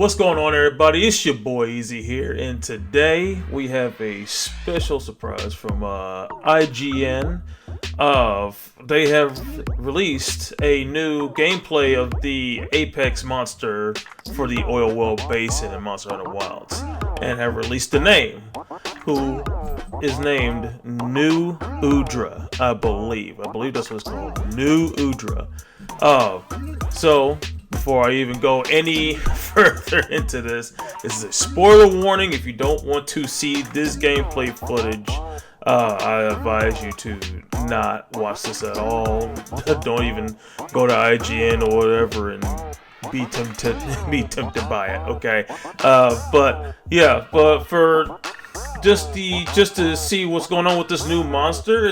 What's going on, everybody? It's your boy Easy here, and today we have a special surprise from IGN. They have released a new gameplay of the Apex monster for the Oil Well Basin in Monster Hunter Wilds, and have released the name, who is named New Udra, I believe. I believe that's what it's called, New Udra. So before I even go any further into this is a spoiler warning. If you don't want to see this gameplay footage, I advise you to not watch this at all. Don't even go to IGN or whatever and be tempted by it. Okay, but for just to see what's going on with this new monster,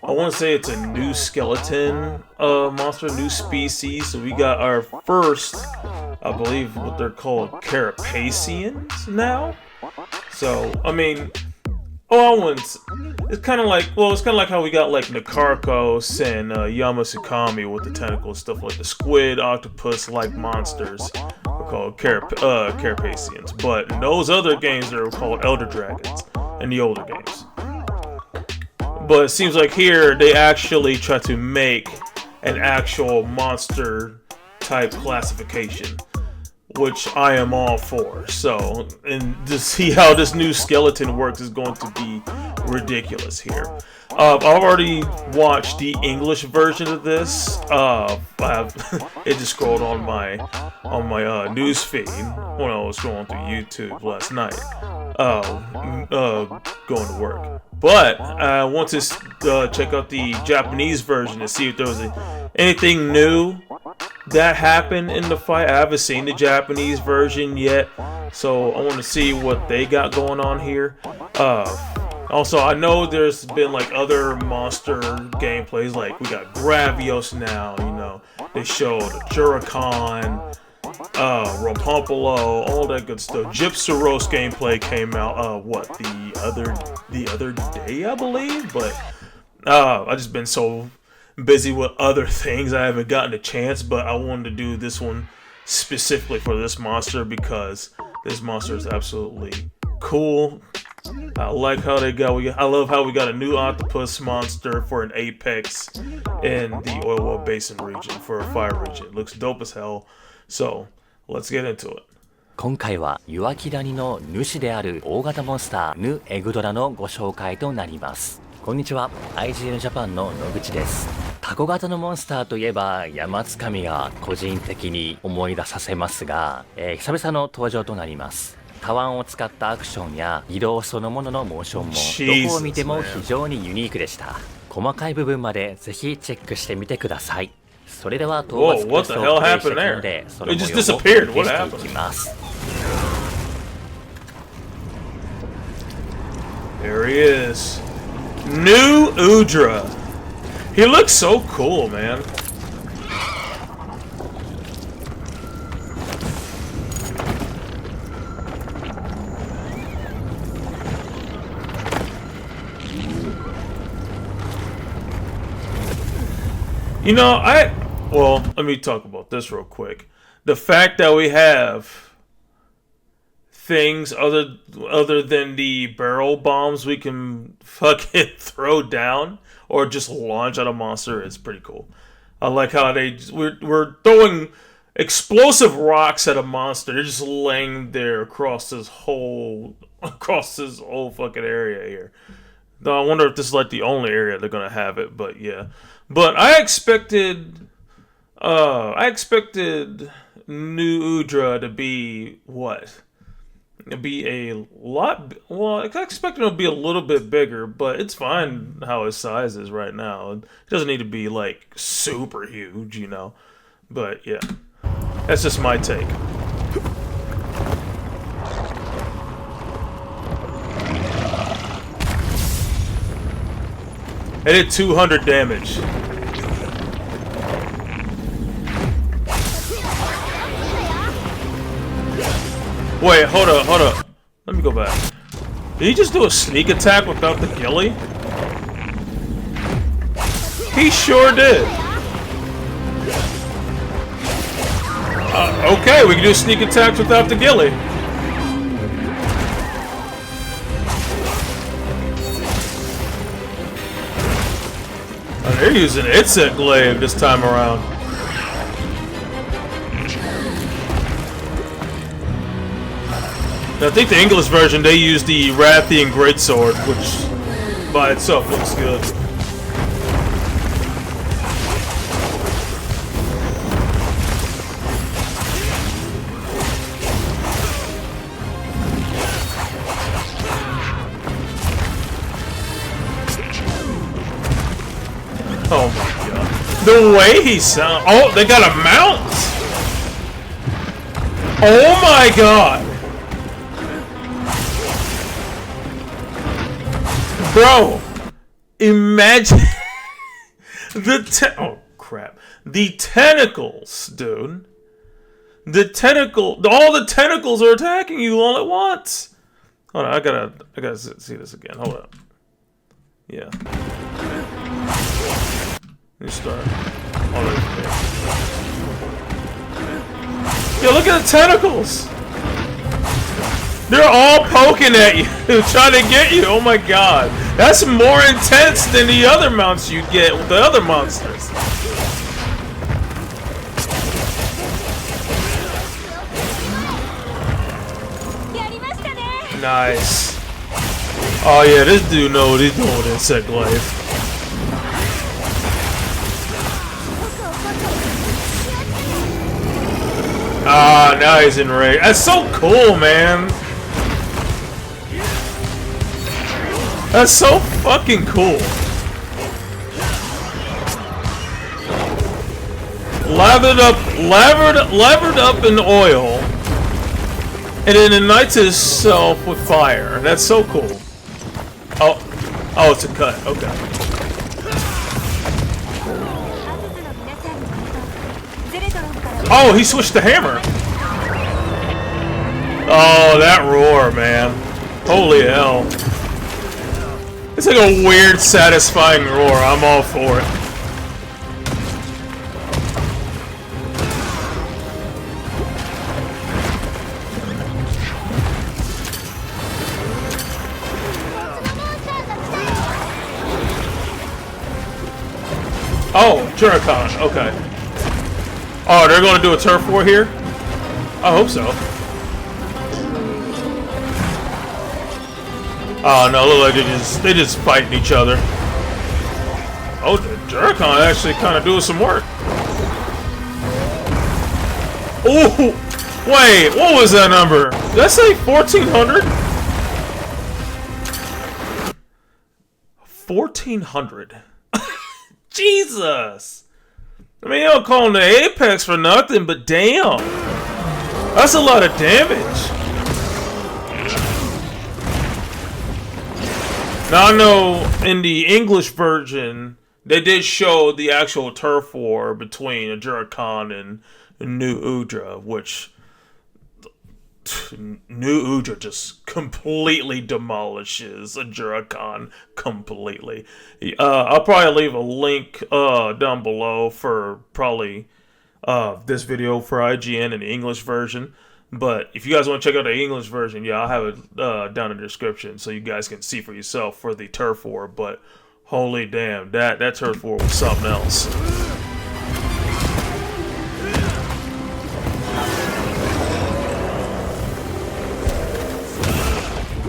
I want to say it's a new skeleton monster, new species. So we got our first, I believe what they're called, Carapacians now. So I mean, it's kind of like how we got like Nakarkos and Yamasukami with the tentacles, stuff like the squid, octopus-like monsters are called Carapacians. But in those other games, they're called Elder Dragons in the older games. But it seems like here they actually try to make an actual monster type classification, which I am all for. So, and to see how this new skeleton works is going to be ridiculous here. I've already watched the English version of this. It just scrolled on my news feed when I was going through YouTube last night, going to work. But I want to check out the Japanese version to see if there was anything new that happened in the fight. I haven't seen the Japanese version yet, so I want to see what they got going on here. Also, I know there's been like other monster gameplays, like we got Gravios now, you know, they showed Jurakan, Rapumpulo, all that good stuff. Gypsaros gameplay came out, the other day, I believe, but I've just been so busy with other things I haven't gotten a chance, but I wanted to do this one specifically for this monster because this monster is absolutely cool. I like how I love how we got a new octopus monster for an Apex in the Oil Well Basin region for a fire region. It looks dope as hell. So, let's get into it. 今回は弱気谷の主である大型モンスターヌ・エグドラのご紹介となります。こんにちは、IGN ジャパンの野口です。タコ型のモンスターといえば山つかみが個人的に思い出させますが、久々の登場となります。タワンを使ったアクションや移動そのもののモーションもどこを見ても非常にユニークでした。細かい部分までぜひチェックしてみてください。それでは討伐クエストをプレイしていくので、その模様をお見せしていきます。There he is. New Udra. He looks so cool, man. You know, let me talk about this real quick. The fact that we have things other than the barrel bombs we can fucking throw down or just launch at a monster is pretty cool. I like how we're throwing explosive rocks at a monster. They're just laying there across this whole fucking area here. Though I wonder if this is like the only area they're gonna have it, but yeah. But I expected New Udra to be what? Be a lot. Well, I expected it to be a little bit bigger, but it's fine how his size is right now. It doesn't need to be like super huge, you know. But yeah, that's just my take. It did 200 damage. Wait, hold up. Let me go back. Did he just do a sneak attack without the ghillie? He sure did. Okay, we can do sneak attacks without the ghillie. Oh, they're using Itzet Glaive this time around. I think the English version, they use the Rathian Greatsword, which by itself looks good. Oh my god. The way he sounds. Oh, they got a mount! Oh my god! Bro! Imagine oh crap. The tentacles, dude. All the tentacles are attacking you all at once. Hold on, I gotta see this again. Hold up. Yeah. Let me start. Yo, look at the tentacles! They're all poking at you, trying to get you. Oh my god. That's more intense than the other mounts you get with the other monsters. Nice. Oh yeah, this dude knows what he's doing with Insect Glaive. Ah, now he's enraged. That's so cool, man. That's so fucking cool. Lathered up in oil, and then ignites itself with fire. That's so cool. Oh, it's a cut. Okay. Oh, he switched the hammer. Oh, that roar, man. Holy hell. It's like a weird, satisfying roar. I'm all for it. Oh, Juricon. Okay. Oh, they're going to do a turf war here? I hope so. Oh no, look like they just fighting each other. Oh, Juricon actually kind of doing some work. Oh, wait, what was that number? Did I say 1,400? 1,400. Jesus. I mean, you don't call him the Apex for nothing, but damn. That's a lot of damage. Now, I know in the English version, they did show the actual turf war between a Juricon and New Udra, which New Udra just completely demolishes a Juricon completely. I'll probably leave a link down below for probably this video for IGN in the English version. But if you guys want to check out the English version, yeah, I'll have it down in the description so you guys can see for yourself for the turf war. But holy damn, that turf war was something else.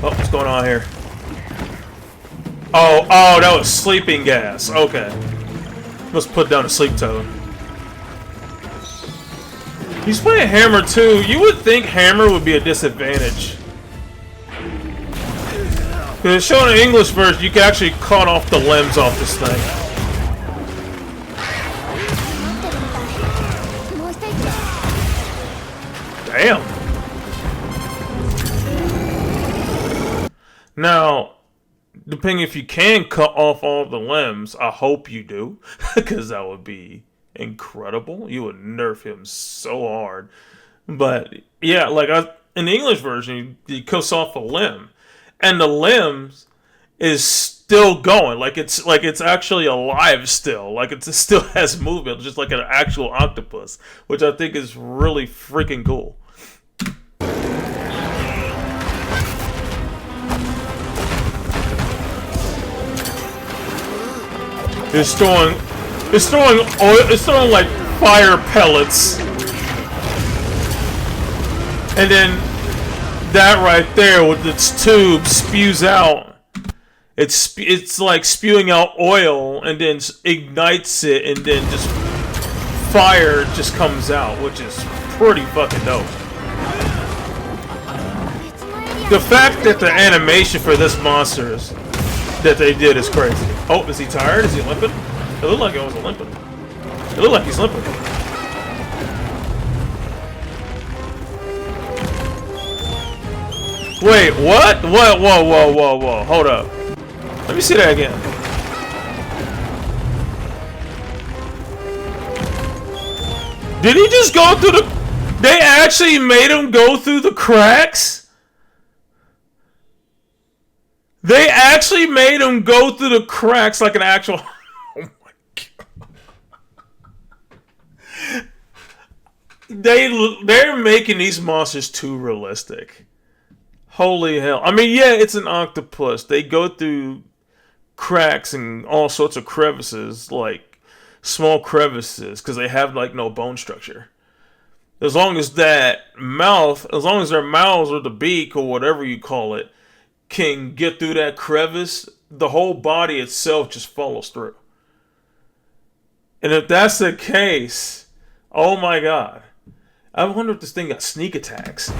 Oh, what's going on here? Oh, that was sleeping gas. Okay. Must put down a sleep toad. He's playing Hammer too. You would think Hammer would be a disadvantage. Because it's showing an English version, you can actually cut off the limbs off this thing. Damn. Now, depending if you can cut off all the limbs, I hope you do. Because that would be incredible. You would nerf him so hard. But yeah, like in the English version, he cuts off a limb, and the limbs is still going. Like it's actually alive still. Like it still has movement, just like an actual octopus, which I think is really freaking cool. It's throwing oil. It's throwing like fire pellets, and then that right there with its tube spews out. It's like spewing out oil, and then ignites it, and then just fire just comes out, which is pretty fucking dope. The fact that the animation for this monsters that they did is crazy. Oh, is he tired? Is he limping? It looked like he was limping. It looked like he's limping. Wait, what? What? Whoa, whoa, whoa, whoa. Hold up. Let me see that again. Did he just go through the... They actually made him go through the cracks? They actually made him go through the cracks like an actual... Oh my god. They're making these monsters too realistic. Holy hell. I mean, yeah, it's an octopus. They go through cracks and all sorts of crevices, like small crevices, because they have like no bone structure. As long as their mouths or the beak or whatever you call it can get through that crevice, the whole body itself just follows through. And if that's the case, oh my god. I wonder if this thing got sneak attacks.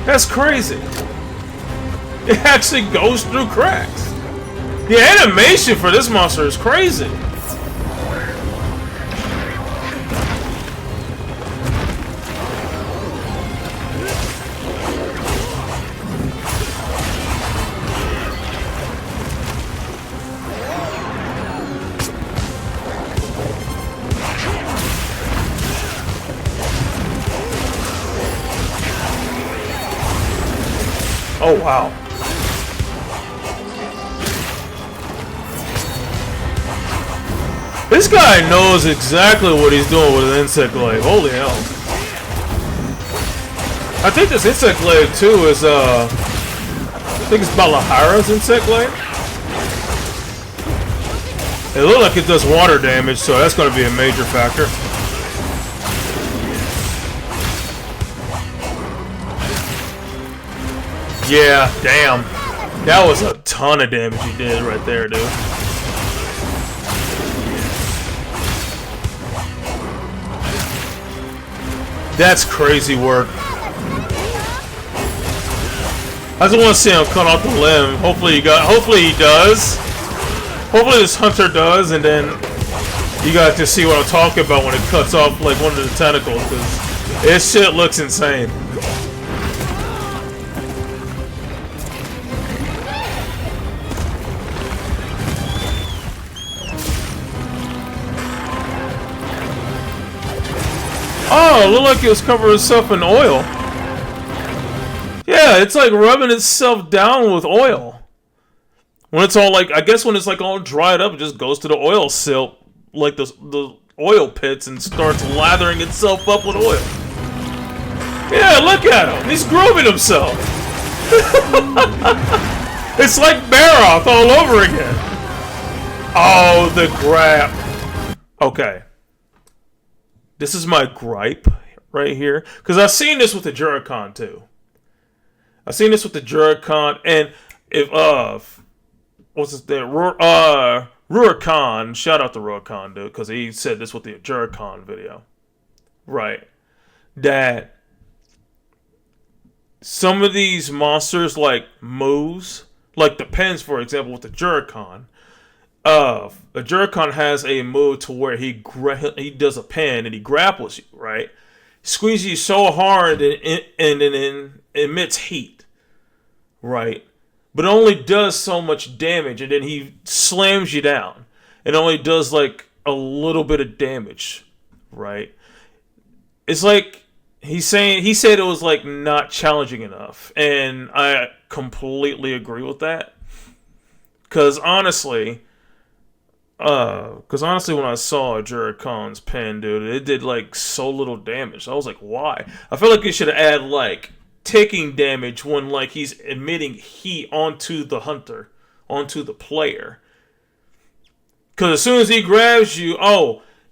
That's crazy. It actually goes through cracks. The animation for this monster is crazy. Oh, wow. This guy knows exactly what he's doing with an insect glaive. Holy hell. I think this insect glaive, too, is, I think it's Balahara's insect glaive. It looks like it does water damage, so that's going to be a major factor. Yeah, damn. That was a ton of damage he did right there, dude. That's crazy work. I just want to see him cut off the limb. Hopefully he does. Hopefully this hunter does, and then you guys can see what I'm talking about when it cuts off like one of the tentacles, because this shit looks insane. Oh, it looked like it was covering itself in oil. Yeah, it's like rubbing itself down with oil. When it's all like, I guess when it's like all dried up, it just goes to the oil silt, like the oil pits, and starts lathering itself up with oil. Yeah, look at him. He's grooming himself. It's like Baroth all over again. Oh, the grab. Okay. This is my gripe right here. Because I've seen this with the Juricon too. I've seen this with the Juricon, and if what's his name? Rurikon. Shout out to Rurikon, dude, because he said this with the Juricon video. Right. That some of these monsters like moves, like the pens, for example, with the Juricon. A Juricon has a move to where he does a pen and he grapples you, right? Squeezes you so hard and it emits heat, right? But it only does so much damage, and then he slams you down. It only does like a little bit of damage, right? It's like he said it was like not challenging enough, and I completely agree with that. Cause honestly, when I saw Jared Khan's pen, dude, it did like so little damage. I was like, why? I feel like it should add like ticking damage when like he's emitting heat onto the hunter, onto the player. Cause as soon as he grabs you,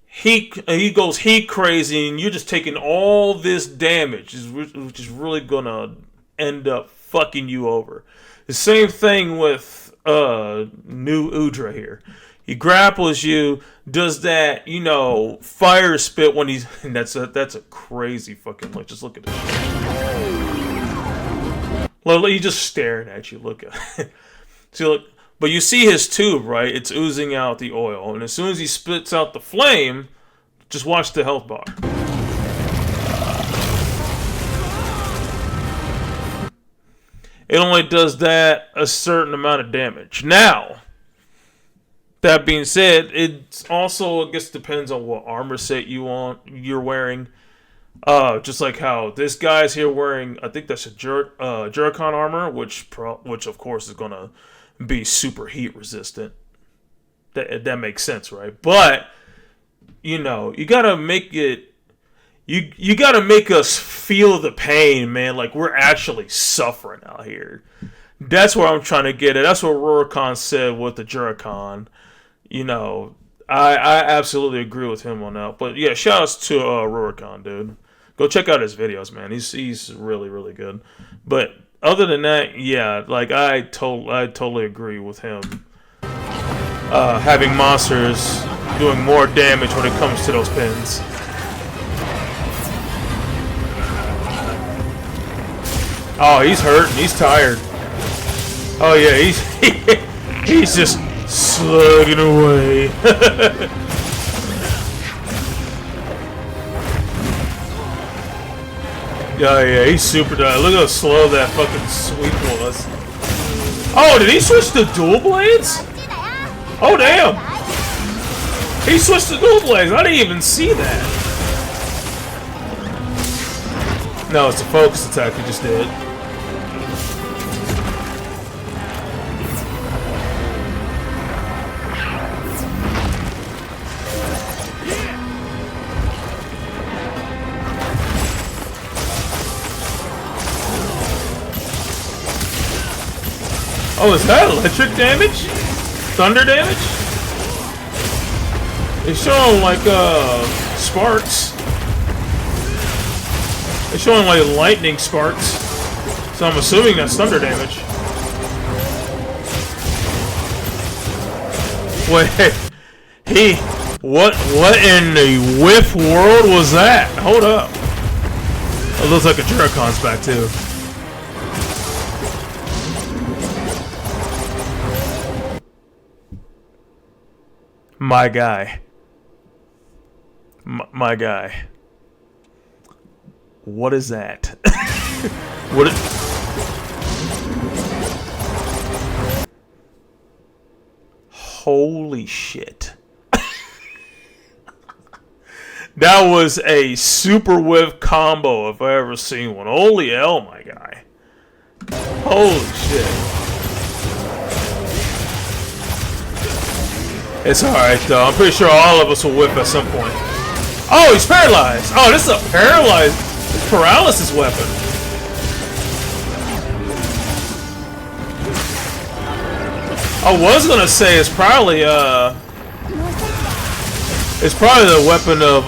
he goes heat crazy, and you're just taking all this damage, which is really gonna end up fucking you over. The same thing with new Udra here. He grapples you, does that, fire spit when he's. And that's a crazy fucking look. Just look at this shit. Well, he's just staring at you. Look at it. See, look. But you see his tube, right? It's oozing out the oil. And as soon as he spits out the flame, just watch the health bar. It only does that a certain amount of damage. Now, that being said, it also, I guess, depends on what armor set you're wearing. Just like how this guy's here wearing, I think that's a Jurikon armor, which of course is gonna be super heat resistant. That makes sense, right? But you gotta make it. You gotta make us feel the pain, man. Like we're actually suffering out here. That's where I'm trying to get at. That's what Rurikon said with the Jurikon. I absolutely agree with him on that. But yeah, shout outs to Rurikon, dude. Go check out his videos, man. He's really, really good. But other than that, yeah, like I totally agree with him. Having monsters doing more damage when it comes to those pins. Oh, he's hurting. He's tired. Oh yeah, he's just slugging away. Yeah, he's super tired. Look how slow that fucking sweep was. Oh, did he switch to dual blades? Oh damn! He switched to dual blades. I didn't even see that. No, it's a focus attack he just did. Oh, is that electric damage? Thunder damage? It's showing like sparks. It's showing like lightning sparks. So I'm assuming that's thunder damage. Wait, what in the whiff world was that? Hold up. It looks like a Jurikon's back too. My guy. My guy. What is that? Holy shit. That was a super whiff combo if I ever seen one. Holy hell, my guy. Holy shit. It's alright though. I'm pretty sure all of us will whip at some point. Oh, he's paralyzed. Oh, this is a paralysis weapon. I was gonna say it's probably the weapon of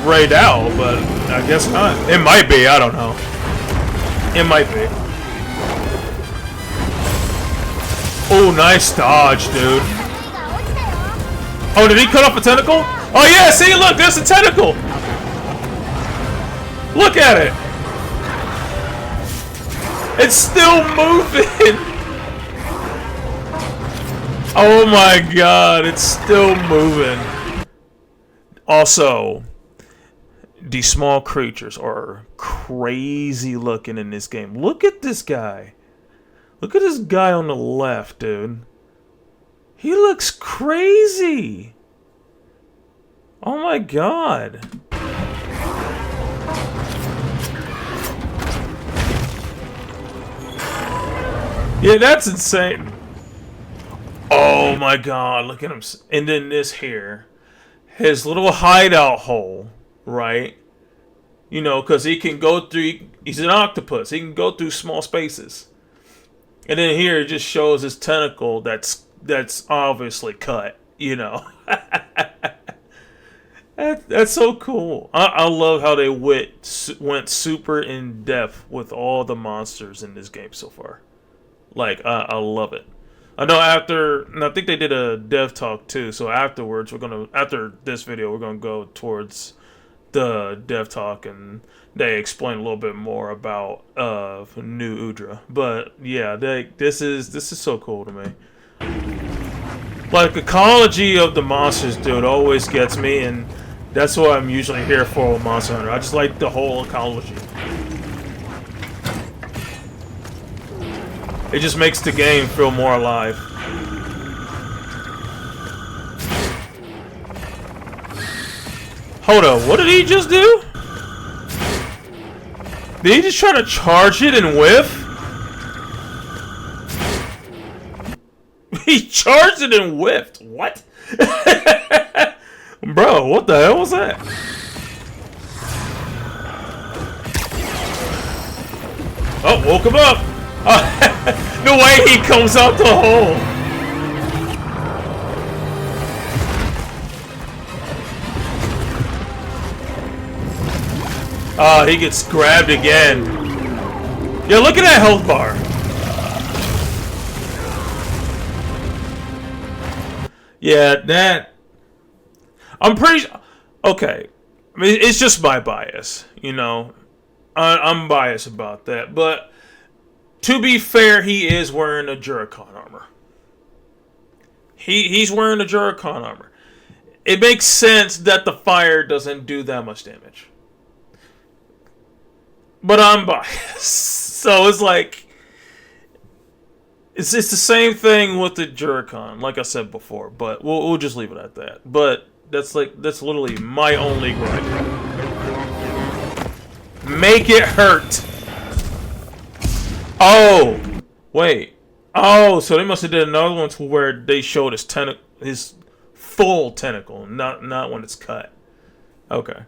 Ray Dow, but I guess not. It might be. I don't know. It might be. Oh, nice dodge, dude. Oh, did he cut off a tentacle? Oh yeah, see, look, there's a tentacle. Look at it. It's still moving. Oh my god, it's still moving. Also, these small creatures are crazy looking in this game. Look at this guy. Look at this guy on the left, dude. He looks crazy. Oh my god. Yeah, that's insane. Oh my god, look at him. And then this here. His little hideout hole, right? You know, because he can go through... He's an octopus. He can go through small spaces. And then here it just shows his tentacle that's obviously cut, you know. That's so cool. I love how they went super in depth with all the monsters in this game so far. Like, I love it. I know and I think they did a dev talk too, so afterwards after this video we're gonna go towards the dev talk and they explain a little bit more about new Udra. But yeah, this is so cool to me. Like, ecology of the monsters, dude, always gets me, and that's what I'm usually here for with Monster Hunter. I just like the whole ecology. It just makes the game feel more alive. Hold up, what did he just do? Did he just try to charge it and whiff? He charged it and whiffed. What? Bro, what the hell was that? Oh, woke him up. The way he comes out the hole. He gets grabbed again. Yeah, look at that health bar. Yeah, that... I'm pretty... Okay. I mean, it's just my bias, you know. I'm biased about that. But, to be fair, he is wearing a Juricon armor. He's wearing a Juricon armor. It makes sense that the fire doesn't do that much damage. But I'm biased. So it's like... It's the same thing with the Juricon, like I said before, but we'll just leave it at that. But that's literally my only gripe. Make it hurt. Oh, wait. Oh, so they must have did another one to where they showed his full tentacle, not when it's cut. Okay.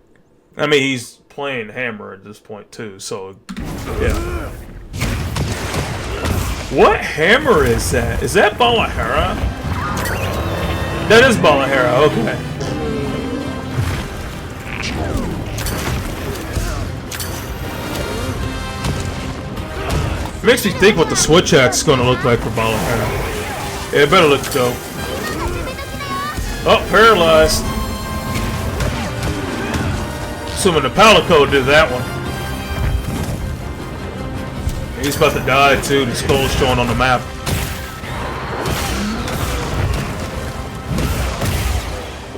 I mean, he's playing Hammer at this point too, so yeah. What hammer is that? Is that Balahera? That is Balahera, okay. Makes me think what the switch axe is going to look like for Balahera. Yeah, it better look dope. Oh, paralyzed. Assuming the Palico did that one. He's about to die too. The skull's showing on the map.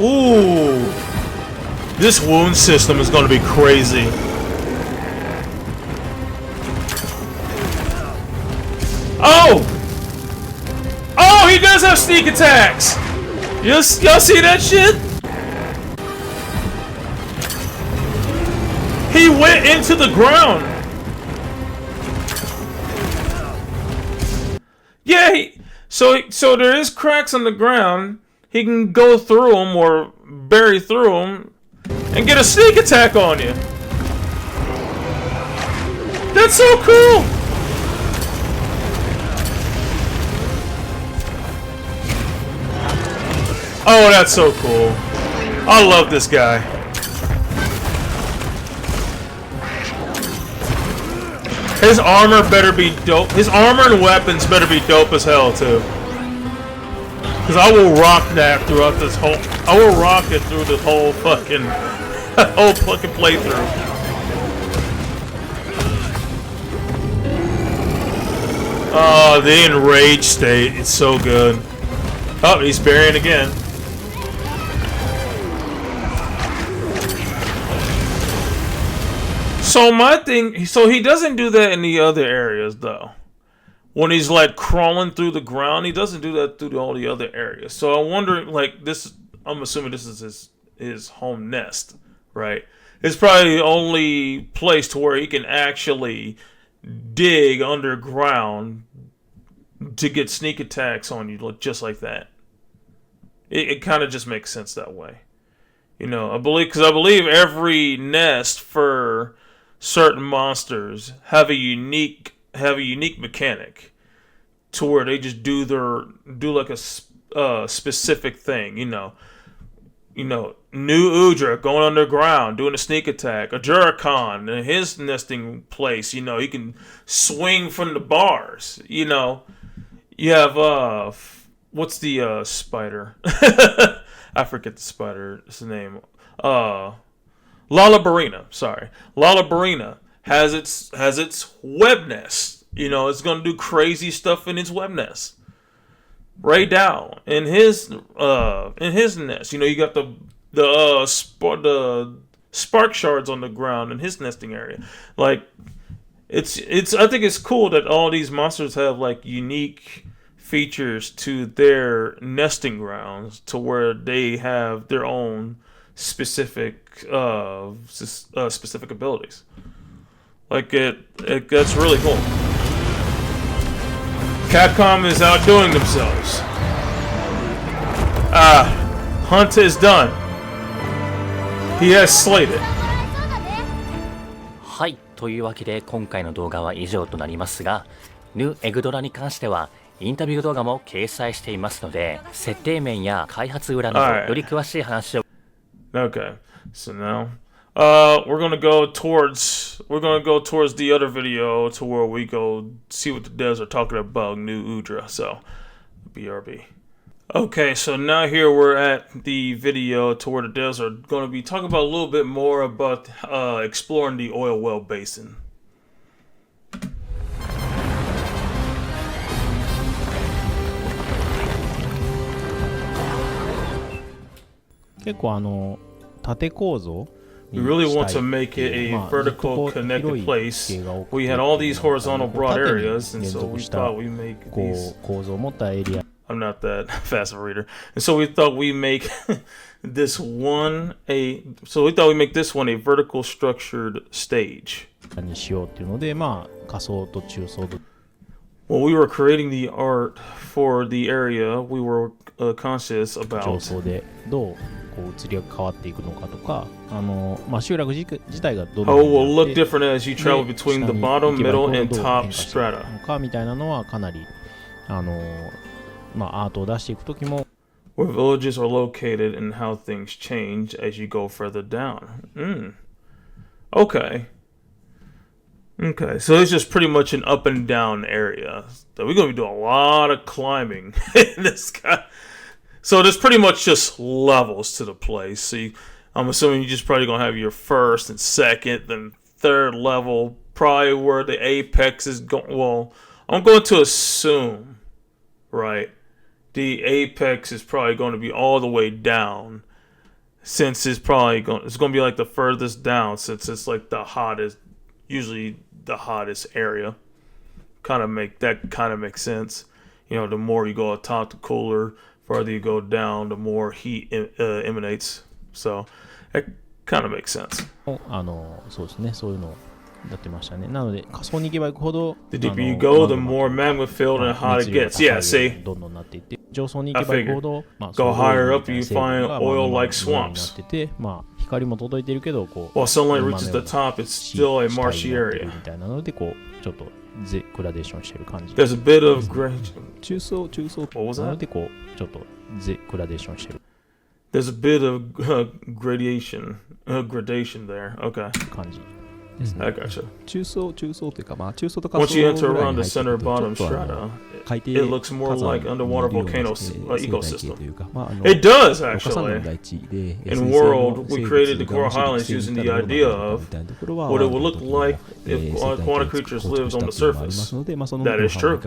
Ooh. This wound system is going to be crazy. Oh! Oh, he does have sneak attacks! Y'all see that shit? He went into the ground. Yeah, so there is cracks on the ground. He can go through them or bury through them and get a sneak attack on you. That's so cool. Oh, that's so cool. I love this guy. His armor better be dope. His armor and weapons better be dope as hell, too. Because I will rock that throughout this whole... I will rock it through this whole fucking... whole fucking playthrough. Oh, the enraged state. It's so good. Oh, he's burying again. So my thing, so he doesn't do that in the other areas though. When he's like crawling through the ground, he doesn't do that through all the other areas. So I wonder, like this, I'm assuming this is his home nest, right? It's probably the only place to where he can actually dig underground to get sneak attacks on you just like that. It kind of just makes sense that way. You know, I believe every nest for certain monsters have a unique mechanic to where they just do like a specific thing. You know, new Udra going underground, doing a sneak attack. A Jurikon in his nesting place, you know, he can swing from the bars. You know, you have what's the spider? I forget the spider's name. Lalabarina. Sorry, Lalabarina has its web nest. You know, it's gonna do crazy stuff in its web nest. Ray Dow in his nest. You know, you got the spark shards on the ground in his nesting area. Like it's I think it's cool that all these monsters have like unique features to their nesting grounds to where they have their own specific abilities. Like that's really cool. Capcom is outdoing themselves. Hunt is done. He has slayed it. はい、というわけで今回の動画は以上となりますが、ヌエグドラに関してはインタビュー動画も掲載していますので、設定面や開発裏などより詳しい話を。Okay, so now we're gonna go towards the other video to where we go see what the devs are talking about new Udra. So BRB. Okay, so now here we're at the video to where the devs are going to be talking about a little bit more about exploring the oil well basin. 結構縦構造 We really want to make it a vertical connected place. We had all these horizontal broad areas, and so we thought we make these. 構造を持ったエリア I'm not that fast of a reader, and so we thought we make this one a vertical structured stage. にしようっていうので、まあ下層と中層と When we were creating the art for the area, we were conscious 上 about 層でどうこう移りが変わっていくのかとか、まあ集落自体がどの how よ it う will に look なって different as you travel between the 下に bottom, 行けば行 middle, くほど and どう top 変化していく strata. のかみたいなのはかなりまあアートを出していくときも Where villages are located and how things change as you go further down. Okay. Okay, so it's just pretty much an up and down area. So we're going to be doing a lot of climbing in this guy. So there's pretty much just levels to the place. So I'm assuming you're just probably going to have your first and second, then third level, probably where the apex is going. Well, I'm going to assume, right, the apex is probably going to be all the way down, since it's going to be like the furthest down, since it's like usually the hottest area. Kind of makes sense. You know, the more you go up top, the cooler. Farther you go down, the more heat emanates. So that kind of makes sense. そうですね、そういうのをやってましたね。なので下層に行けば行くほど The deeper you go, the more magma filled and hot it gets. Yeah, see? どんどんなっていって、上層に行けば行くほど、まあ Go higher up, you find oil-like にな swamps. ってて、まあ光も届いてるけど、こう While sunlight reaches the top, it's still a marshy 地帯になってる area. みたいなので、こうちょっとグラデーションしてる感じ。 There's a bit of gradation. 中層 What was なの that? でこうちょっとグラデーションしてる There's a bit of gradation there. Okay, 感じ。 I gotcha. 中層というか、まあ中層とか Once you enter ぐらい around に the 入って center くると bottom ちょっと strata, 海底 it looks more 火山 like に underwater 見えるような volcano 生態系と ecosystem. いうか、まあ It does ロカサンの actually. 大地で In World, we created the Coral Highlands using the idea of what it would look like if aquatic creatures lived on the surface. That is true.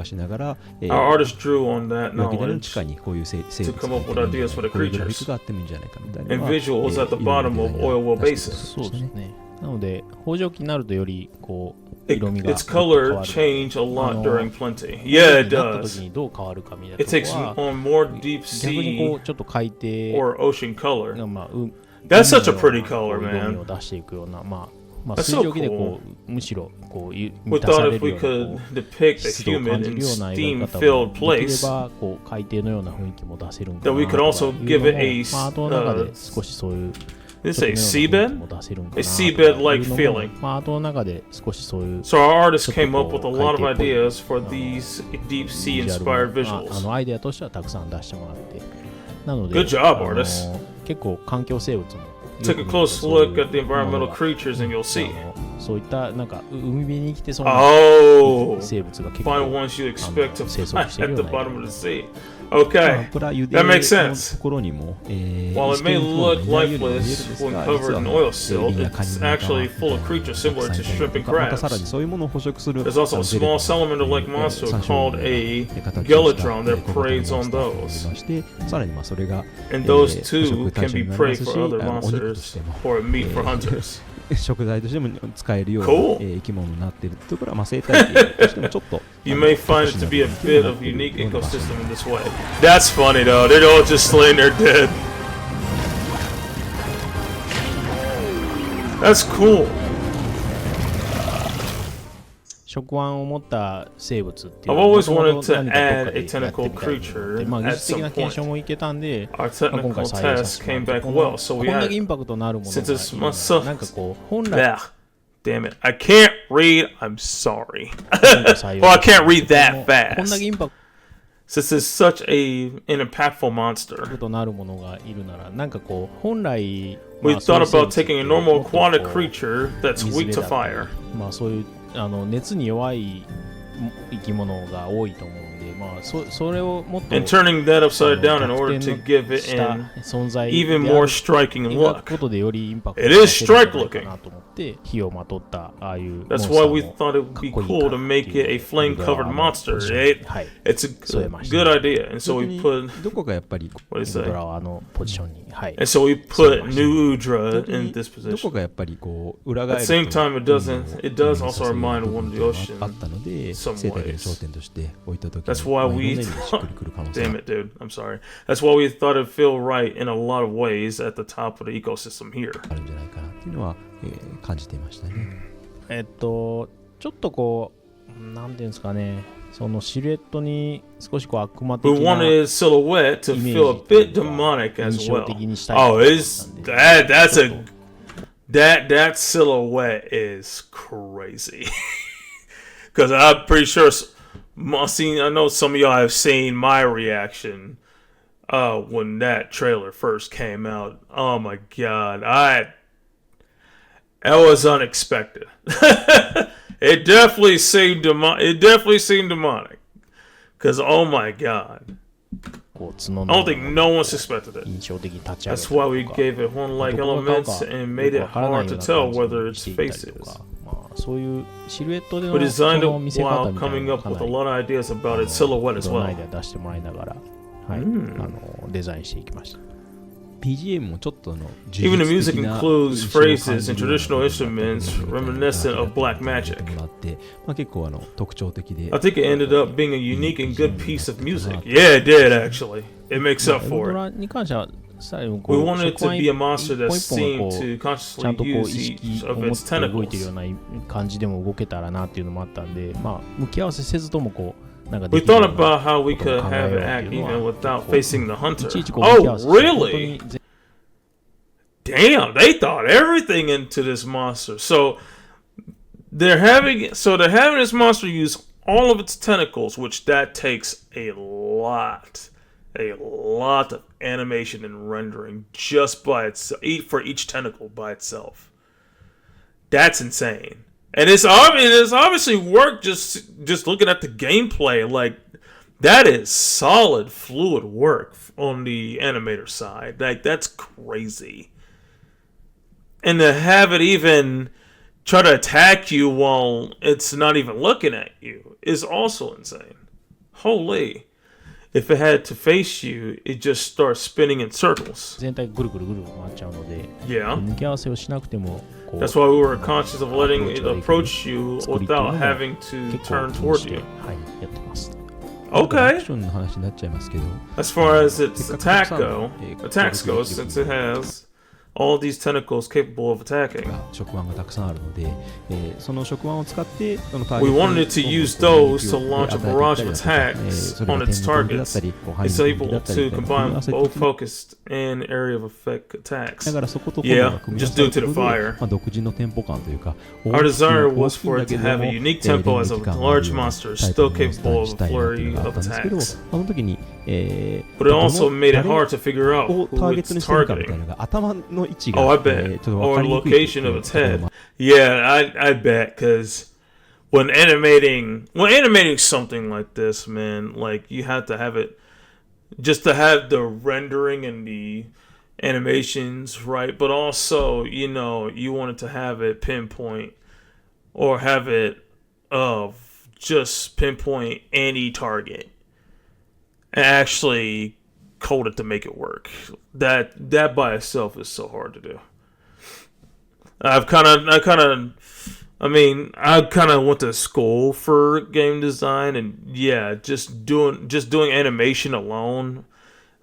Our artist drew on that 岩木谷の knowledge 地下にこういう生物 to come up with がいて ideas for the こういうグラフィ creatures ックがあってもいいんじゃないかみたいな and のは visuals at the いろい bottom ろ of デザイナー oil well 出してる basin. そうですね。なので北条記になるとよりこう It, 色味が its color 変わる change a lot あの during plenty. Yeah, it なった時 does. にどう変わるかみたいな It とこ takes は on more deep 逆にこ sea うちょっと海底 or ocean color. まあ That's such a pretty こう color, 色味 man. を出していくようなまあまあ、 That's 水 so 蒸気で cool. こうむしろこう We 満た thought され if る we ようなこ could う depict a 湿度を感 human じ in るような描き steam 方 filled もできれ place, ばこう海底のような雰囲気も出せるんか that な we could とか also いう give の it も a まあ、アートの中で少しそういう this a ちょっとのような雰囲気 seabed? も出せるんかな A とか seabed-like いうのも feeling. まあ、アートの中で少しそういう So our artist ちょっ came と up こ with う a lot of 海底っぽい ideas for these deep sea ビジュアル inspired も visuals. アイデアとしてはたくさん出してもらってなので Good job, あの artist. 結構環境生物も Take a close look at the environmental creatures and you'll see. そういったなんか海辺に生きてそうな Oh, 生物が結構 find ones you expect to 生息 find してい at る the ような bottom of the sea. まあ Okay. これは茹で That makes の sense. ところにも、 While it may 石鹸の look 方がいないように見えるん lifeless です when が covered 実は in も oil う silt, エビやカニ it's なんか actually full of creatures た similar くさん to いたり shrimp と and かまたさらに crabs. そういうものを捕食する There's also a small salamander-like monster called a Gelatron that preys on those. さらにまあそれが And those 捕食 too 対 can 象 be になりま prey すし for other お肉と monsters しても or meat for hunters. 食材としても使えるような Cool. 生き物になっているところはまあ生態系としてもちょっと You may find it to be a bit of unique ecosystem in this way. That's funny though. They're all just laying there dead. That's cool. 触腕を持った生物っていう I've のは always 元々 wanted to 何かどっ add か a でやって tentacle みたいと思って creature まあ、技 at 術的 some な検証 point. もいけたんで、 Our まあ、今 technical 回採用させ test ても came らって back この well, so こ we んだけイ had. ンパクトのあるものが Since い it's るな my らなんかこう本来 Bah. Damn it. I can't read. I'm sorry. 採用 Well, I can't read こ that のこんだ fast. けインパク Since it's such an impactful monster. トのあるものがいるならなんかこう本来 We まあそういう thought 生 about 物って taking a normal もっとこ aquatic う creature that's 水 weak 辺 to だったり fire. まあそういう熱に弱い生き物が多いと思うんで、まあそれをもっと And turning that upside down in order to give it した an 存在 even であ more る striking 描く look. ことでよりインパクト It が is 出るんじゃない striking かなと思って火をまとったああいうモン That's スタ why ー we も thought it would be cool to make it a flame covered monster. はい It's a 添えました good idea. And so 逆 we に put, どこかやっぱり what do you ド say? ラはあのポジションにはい And so we put new Udra 逆 in に this どこ position. かやっぱりこう裏 At 返 the る same と time, it does also remind one of the あ ocean. ったので some 生態系の ways. 頂点として置いた時 That's に why まあいろん we な意味でしっくりくる可能性 Damn it, dude. I'm sorry. That's why we thought it'd feel right in a lot of ways at the top of the ecosystem here. あるんじゃないかなっていうのは、感じていましたね。ちょっとこうなんていうんですかねそのシルエットに少しこう悪魔的 We な wanted his silhouette to feel a bit demonic as 印象 well. 的にしたいと Oh, 思ったん it's で that silhouette is crazy. Because I'm pretty sure, I know some of y'all have seen my reaction when that trailer first came out. Oh my god, that was unexpected. It definitely seemed demonic. Because oh my god, こう角 I の don't think no one suspected it. 印象的に立ち上げ That's たり why we とか gave it horn-like どこが顔 elements か and made よ it くわからない hard よ to うな tell 感じに whether its していったり face と is. かまあそういうシルエットで We のそ designed の見 it せ方 while みたいな coming のを up かな with a り lot of ideas about its silhouette い as ろんなア well. イデア出してもらいながら、はいデザインしていきました。BGM もちょっと呪 Even the 術 music 的な includes 印象を感 phrases じ and るような traditional instruments 部分だったり reminiscent of とか black magic. もらってまあ結構特徴的で I think it ended up being a unique and good piece of music. Yeah, it did actually. It makes up エゴ for ド it. ラに関しては最後 We wanted it to be a monster that 一本一本が seemed こ to うちゃん consciously とこう use 意識 each を of 持っ its て動いてるよう tentacles. な感じでも動けたらなっていうのもあったんで、まあ向き合わせせずともこうなんか We できる thought ような about how we ことを could 考 have えよ it う act っていうの even は without こう facing the い hunter. ちいちこう向き合わ Oh, せて本当 really? に全 Damn, they thought everything into this monster. So they're having this monster use all of its tentacles, which that takes a lot of animation and rendering just by itself for each tentacle by itself. That's insane. And it's obviously work just looking at the gameplay. Like that is solid fluid work on the animator side. Like that's crazy. And to have it even try to attack you while it's not even looking at you is also insane. Holy. If it had to face you, it just starts spinning in circles. 全体がぐるぐるぐる回っちゃうので Yeah. 向き合わせをしなくてもこう That's why we were conscious of letting it approach you without having to 結構 turn 気にし toward て you. はいやってます アク Okay. ションの話になっちゃいますけど As far as its せっかくたく attacks さんの go, since it has all these tentacles capable of attacking. 触腕がたくさんあるので、その触腕を使ってそのター We ゲット wanted に to use those to launch a barrage of attacks それが on 天 its の攻撃だっ targets. たり、範囲 It's の攻撃だ able ったり to みたいな、組み合 combine わせ both 的に focused and area of effect attacks. だからそこと Yeah, 組み合わ just せ due る to こ the とで fire. 独自のテンポ感というか、 Our desire was 大きいん for だ it け to ど have も a unique tempo as a 連撃感のある large monster タイプ still のモンスター capable に of し a たいなっていう flurry のがあっ of たんですけど、 attacks. その時に、 But it also made it どの hard to figure out をタ who ーゲット it's にしてるかみたい targeting. なのが頭の位置が、 Oh, I ち bet. ょっと分 Or か the りにくいっていう location of と its ころ head. も Yeah, I bet, because when animating something like this, man, like you have to have it just to have the rendering and the animations right, but also, you know, you wanted to have it pinpoint or have it just pinpoint any target and actually code it to make it work. That by itself is so hard to do. I kind of went to school for game design, and yeah, just doing animation alone,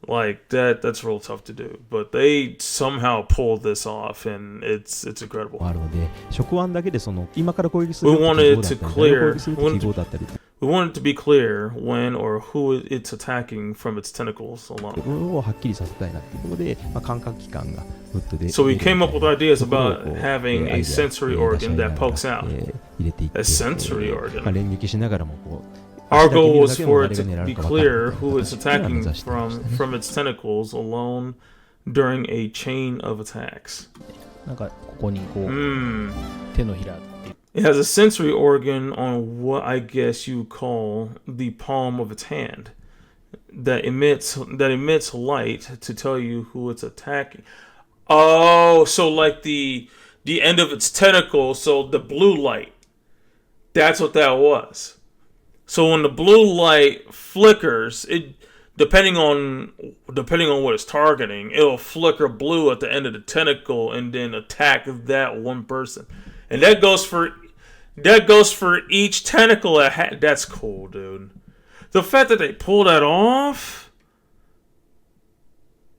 like that's real tough to do. But they somehow pulled this off, and it's incredible. あるので、触腕だけでその今から攻撃する We 記号 wanted だった to り、 clear- 攻撃する記号だったり、 We want it to be clear when or who it's attacking from its tentacles こ alone. れをはっきりさせたいなっていうことで、感覚器官がフットで So we came up with ideas そこを about こう having アイデア a sensory organ 出し合いな that がら pokes out. 入れていって、 A sensory organ. 連撃しながらもこう Our 足だけ見 goal る was だけで for も it 誰が to 狙う be か分かる clear みたいな who it's 形っていうのは目 attacking 指してましたね from its tentacles alone during a chain of attacks. なんかここにこう、 Hmm. 手のひらって It has a sensory organ on what I guess you call the palm of its hand that emits light to tell you who it's attacking. Oh, so like the end of its tentacle, so the blue light. That's what that was. So when the blue light flickers, it depending on what it's targeting, it'll flicker blue at the end of the tentacle and then attack that one person. And that goes for each tentacle. That's cool, dude. The fact that they pull that off,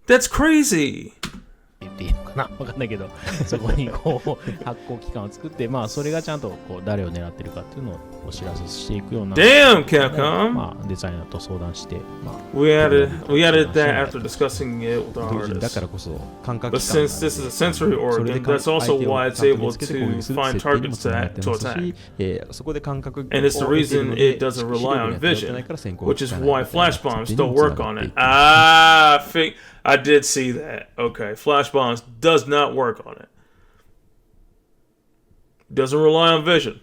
that's crazy. 言っていいのかなわかんないけどそこにこう発光器官を作ってまあそれがちゃんとこう誰を狙ってるかっていうのをお知らせしていくような Damn, Capcom. まあデザイナーと相談してまあ We added that after discussing it with our 同時にだ artists. からこそ感覚 But 器官がある since ので this is a sensory それで organ, that's also why it's 相手 able を感覚つけて攻 to 撃する find 設定にも targets つながっ to てますし attack. そこで感覚 And it's the を得てる reason ので it doesn't rely on 視力に vision, ないから先行 which is つかない why みたいな flash bombs 設定 still にもつな work が on ってい it. く I did see that. Okay, flash bombs does not work on it. Doesn't rely on vision.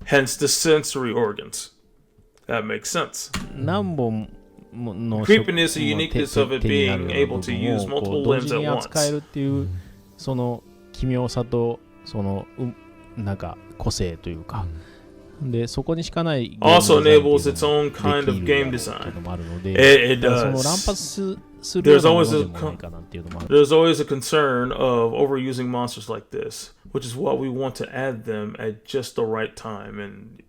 Hence the sensory organs. That makes sense. 何本もの Creepiness and uniqueness of it 手にある being ような able to 部分 use をこ multiple う同 limbs 時 at に扱え once. るっていうその奇妙さとそのなんか個性というか、でそこにしかないゲーム Also デザインっていうのも enables its own kind of できる game っていうの design. もあるので It だからその does. 乱発するようなものでもないかなっていうのもある There's always a concern of overusing monsters like this, which is why we want to add them at just the right time. And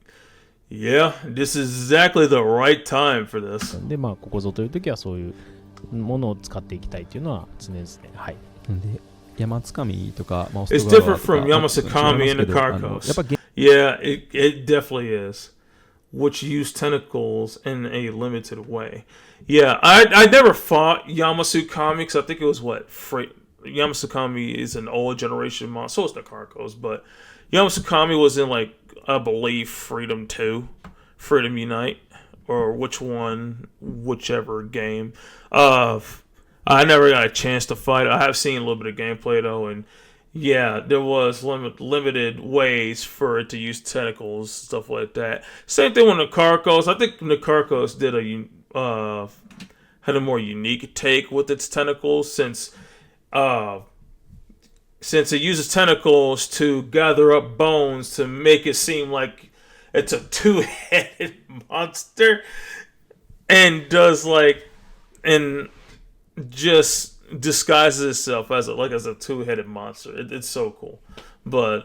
yeah, this is exactly the right time for this. でまあここぞという時はそういうものを使っていきたいっていうのは常々はいで山つかみとか、まあ、 It's different from Yamasakami and the Carcos. やっぱ Yeah, it definitely is. Which use tentacles in a limited way. Yeah, I never fought Yamasukami because I think it was Yamasukami is an old generation monster. So is the Carcos, but Yamasukami was in like I believe Freedom 2, Freedom Unite, or whichever game. I never got a chance to fight. I have seen a little bit of gameplay though, and yeah, there was limited ways for it to use tentacles, stuff like that. Same thing with the Carcos. I think the Carcos did had a more unique take with its tentacles since it uses tentacles to gather up bones to make it seem like it's a two-headed monster, and just disguises itself as a two-headed monster. It's so cool, but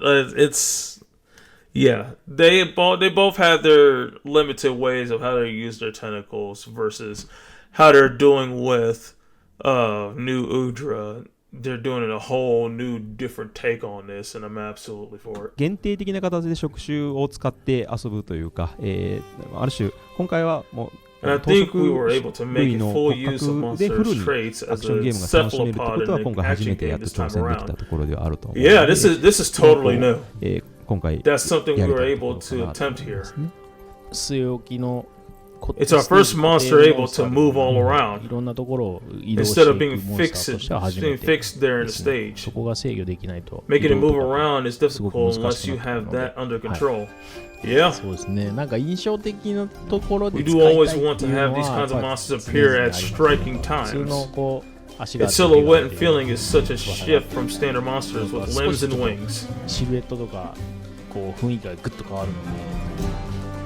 they both have their limited ways of how they use their tentacles versus how they're doing with new Udra, they're doing a whole new different take on this, and I'm absolutely for it. 限定的な形で触手を使って遊ぶというか、ある種今回はもう And I think we were able to make full use of でフル monsters' に traits アク as ションゲ a ームが楽しめるってことは cephalopod 今 in 回 the 初め action てや game っと this 挑 time 戦でき around. たところではあると思うの Yeah, で this is totally new. 今回 That's something we やり were たい able ところ to かな attempt と思い here. ますね。据え置きの It's our first monster able to move all い around ろんなところを移動して instead い of く being モンスターとしては初め being て fixed there in で the すね。 stage. そこが制御できないと Making it 移動 move とか around is すごく difficult 難 unless しく you なって have くるので that under はい control. Yeah. そうですね。なんか印象的なところで We 使い do たい always って want い to う have の these は kinds of やっぱ monsters 常々 appear あり at ます striking 普通の times. こう足 Its が silhouette and feeling is such a shift from standard monsters with limbs and wings. シルエットとかこう雰囲気がグッと変わるので、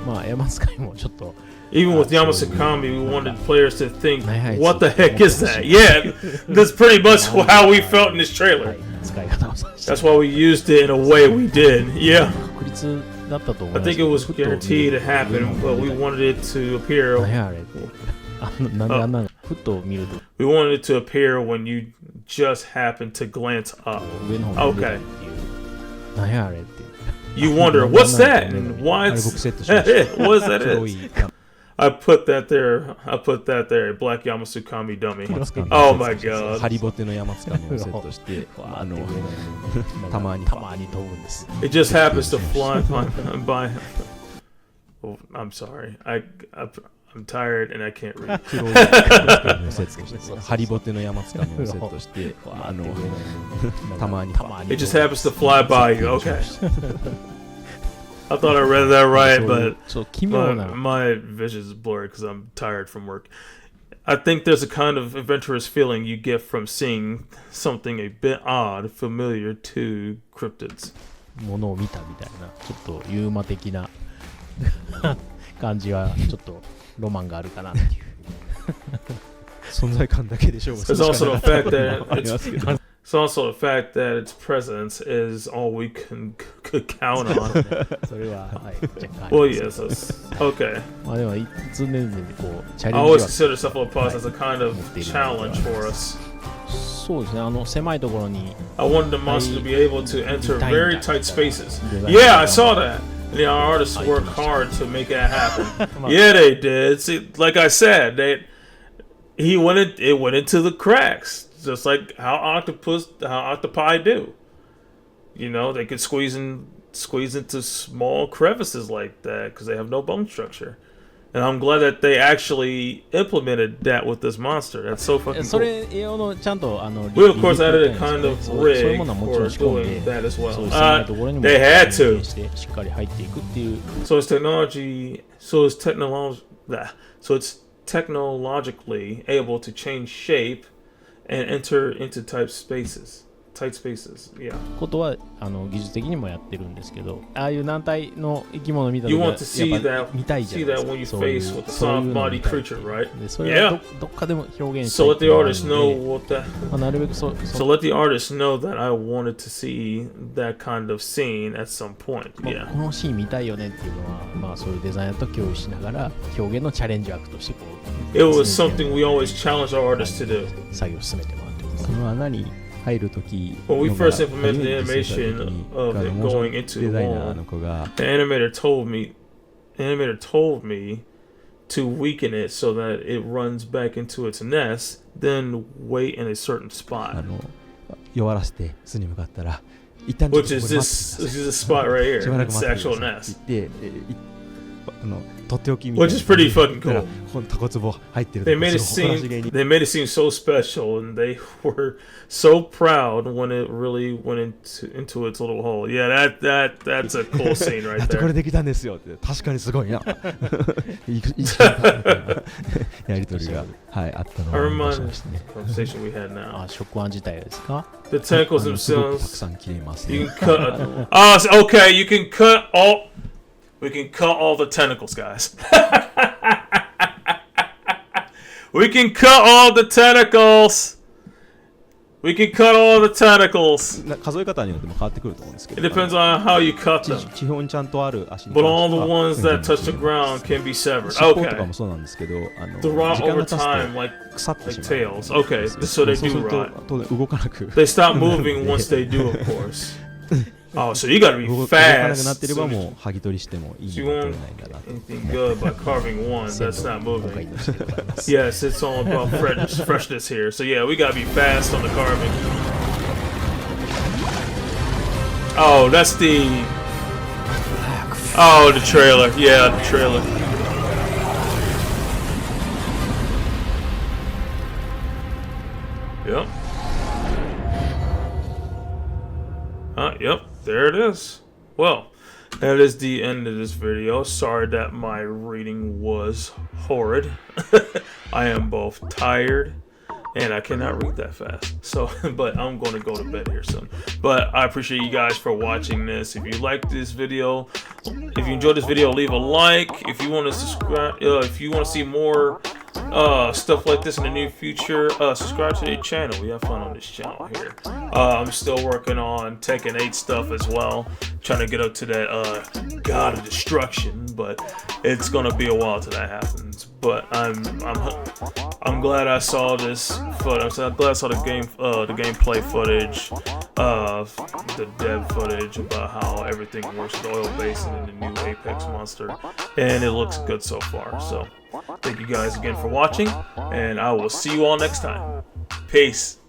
まあ山使いもちょっと Even with Yamasakami, we wanted players to think, Nice. what the heck is that? Yeah, that's pretty much how we felt in this は trailer. い使い方をさせて That's why we used it in a way we did. Yeah. 確率だったと思い I ます think け it ど was ふと guaranteed to 見 happen, る but we wanted it to appear. 何やあれってなんであんなのふと見ると We wanted it to appear when you just happen to glance up. 上の方に出てる Okay. っていう何やあれっていう You wonder, what's that? And why あれ it's 僕セットしました what is that? 黒 Is? い I put that there. I put that there. Black Yamasukami dummy. 山つかみ Oh を my セットして god. ハリボテの山つかみをセットしてわーって上のたまにたまに飛ぶんです It just happens to fly by. Oh, I'm sorry. I'm tired and I can't read. 黒い山つかみをセットしてハリボテの山つかみをセットしてわーって上のたまにたまに It just happens to fly by you. Okay. I thought I read that right, but そう奇妙な my vision is blurry because I'm tired from work. I think there's a kind of adventurous feeling you get from seeing something a bit odd, familiar to cryptids. ものを見たみたいなちょっとユーマ的な感じはちょっとロマンがあるかなっていう存在感だけで勝負す There's るしか also な the かった fact ところ that もありますけど it's also the fact that its presence is all we could count on. それは、はい、若干あり Well, ます yes, that's, okay. まあでも常々こうチャ I レン always ジは consider cephalopods as a kind of challenge for us. そうですね狭いところに I wanted the monster to be able to enter very tight spaces. Right. Yeah, I saw that. And the artists worked hard to make that happen. Yeah, they did. See, like I said, it went into the cracks, just like how octopi do. You know, they could squeeze into small crevices like that because they have no bone structure. And I'm glad that they actually implemented that with this monster. That's so fucking そ cool. れ用のちゃんとWe of course added a kind of そういう rig ものはもち for ろん仕込ん doing で that as そう well. 狭いところにも They had 連 to. 携してしっかり入っていくっていう So it's technologically able to change shape and enter into tight spaces. Yeah. ことは技術的にもやってるんですけどああいう軟体の生き物を見た時 You は want to see やっぱ that 見たいじゃ see ないです that か when you そういう face with a そういう soft のを body 見たい creature, right? でそれは Yeah. どっかでも表現した So い let って the いうのがある artist の know で what that. まあなるべく So let the artist know that I wanted to see that kind of scene at some point. まあ Yeah. このシーン見たいよねっていうのはまあそういうデザイナーと共有しながら表現のチャレンジ枠としてこう It was something we always challenge our artists to do. 作業を進めてもらってますその穴に入るとき When we のが first implemented 初 the めて見せた時 animation に of it モーショ going ン into デ the ザイナ wall, ーの子が the animator told me to weaken it so that it runs back into its nest, then wait in a certain あ spot. の弱らせて巣に向かったら一旦ちょっ Which とこ is こで this 待ってください this is a spot right しば here. らく It's 待 the ってく actual ださい nest. って言ってとっておきみたい Which な is pretty fucking だから cool. このタコツボ入ってる They とこ made it すごい誇らしげ seem に they made it seem so special, and they were so proud when it really went into its little hole. Yeah, that's a cool scene や right っとこれ there. できたんですよって確かにすごいないいやりとりが、はい、あったの I を思い出し remind ましたね conversation we had now. あ食案自体ですか The tentacles すごくたく themselves. さん切れます、 You ね can cut. Oh, okay. You can cut all. We can cut all the tentacles, guys. We can cut all the tentacles. We can cut all the tentacles. 数え方によっても変わってくると思うんですけ It ど、 depends on how you cut 地 them. 地表にちゃんとある足に But 関 all して the は ones that touch the ground can be severed. 尻尾とか Okay. もそうなんですけど、The rot 時間 over が経つ time, と like 腐ってし like まう。 tails. Okay, so they そうす do ると rot. 当然動かなく They stop moving once they do, of course. Oh, so you gotta be 動かなくな fast. ってれば So もう剥ぎ取りしてもいい you のが取 won't れないんだなと。 anything good by carving one that's not 今 moving. 回としてございます Yes, it's all about freshness here. So yeah, we gotta be fast on the carving. Oh, that's the. Oh, the trailer. Yeah, the trailer. Yep. Yep, there it is. Well, that is the end of this video. Sorry that my reading was horrid. I am both tired and I cannot read that fast. So, but I'm going to go to bed here soon. But I appreciate you guys for watching this. If you like this video, if you enjoyed this video, leave a like. If you want to subscribe, if you want to see more stuff like this in the near future, subscribe to the channel. We have fun on this channel here. I'm still working on Tekken 8 stuff as well, trying to get up to that God of Destruction, but it's gonna be a while till that happens. But I'm glad I saw this footage. I'm glad I saw the gameplay footage, the dev footage about how everything works with the oil basin and the new Apex monster, and it looks good so far. So thank you guys again for watching, and I will see you all next time. Peace.